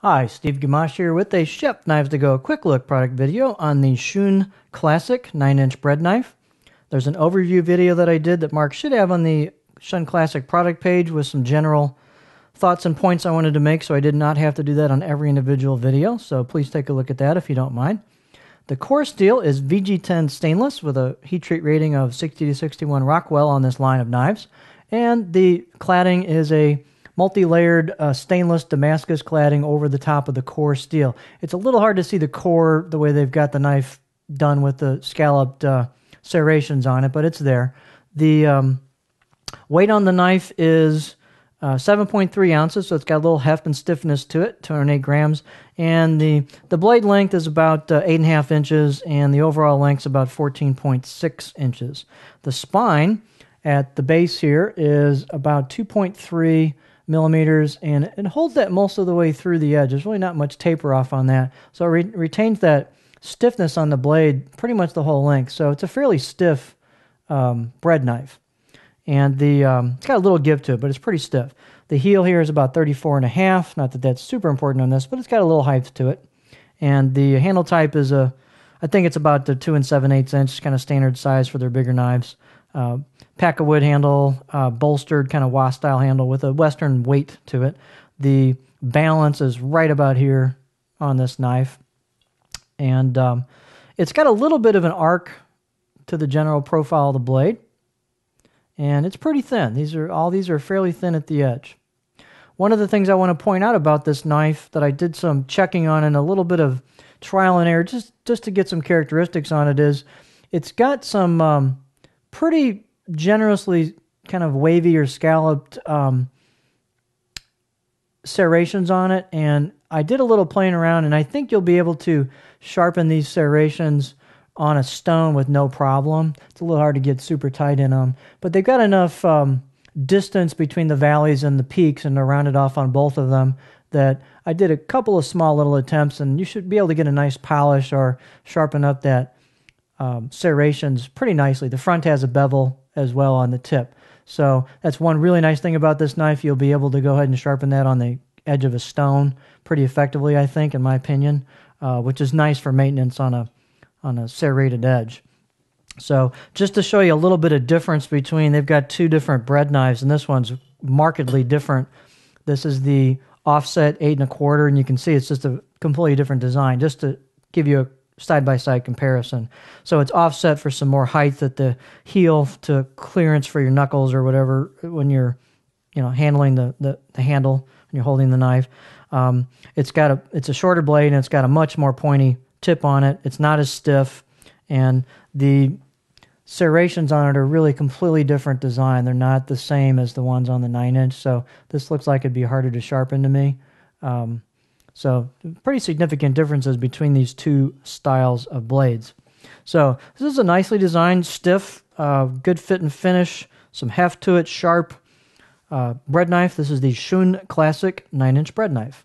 Hi, Steve Gamache here with a Chef Knives to Go quick look product video on the Shun Classic 9-inch bread knife. There's an overview video that I did that Mark should have on the Shun Classic product page with some general thoughts and points I wanted to make, so I did not have to do that on every individual video, so please take a look at that if you don't mind. The core steel is VG10 stainless with a heat treat rating of 60 to 61 Rockwell on this line of knives, and the cladding is a multi-layered stainless Damascus cladding over the top of the core steel. It's a little hard to see the core the way they've got the knife done with the scalloped serrations on it, but it's there. The weight on the knife is 7.3 ounces, so it's got a little heft and stiffness to it, 208 grams. And the blade length is about 8.5 inches, and the overall length is about 14.6 inches. The spine at the base here is about 2.3 millimeters, and it holds that most of the way through the edge. There's really not much taper off on that, so it retains that stiffness on the blade pretty much the whole length. So it's a fairly stiff bread knife, and it's got a little give to it, but it's pretty stiff. The heel here is about 34.5. Not that that's super important on this, but it's got a little height to it. And the handle type is I think it's about the 2 7/8 inch, kind of standard size for their bigger knives. Pack of wood handle, bolstered kind of WA style handle with a Western weight to it. The balance is right about here on this knife. And it's got a little bit of an arc to the general profile of the blade. And it's pretty thin. All these are fairly thin at the edge. One of the things I want to point out about this knife that I did some checking on and a little bit of trial and error just to get some characteristics on it is it's got some pretty generously kind of wavy or scalloped serrations on it, and I did a little playing around, and I think you'll be able to sharpen these serrations on a stone with no problem. It's a little hard to get super tight in them, but they've got enough distance between the valleys and the peaks, and they're rounded off on both of them, that I did a couple of small little attempts, and you should be able to get a nice polish or sharpen up that serrations pretty nicely. The front has a bevel as well on the tip. So that's one really nice thing about this knife. You'll be able to go ahead and sharpen that on the edge of a stone pretty effectively, I think, in my opinion, which is nice for maintenance on a serrated edge. So just to show you a little bit of difference between, they've got two different bread knives, and this one's markedly different. This is the offset 8 1/4, and you can see it's just a completely different design, just to give you a side-by-side comparison. So it's offset for some more height at the heel to clearance for your knuckles or whatever when you're handling the handle when you're holding the knife. It's a shorter blade, and it's got a much more pointy tip on it. It's not as stiff, and the serrations on it are really completely different design. They're not the same as the ones on the 9-inch, so this looks like it'd be harder to sharpen to me. So pretty significant differences between these two styles of blades. So this is a nicely designed, stiff, good fit and finish, some heft to it, sharp bread knife. This is the Shun Classic 9-inch bread knife.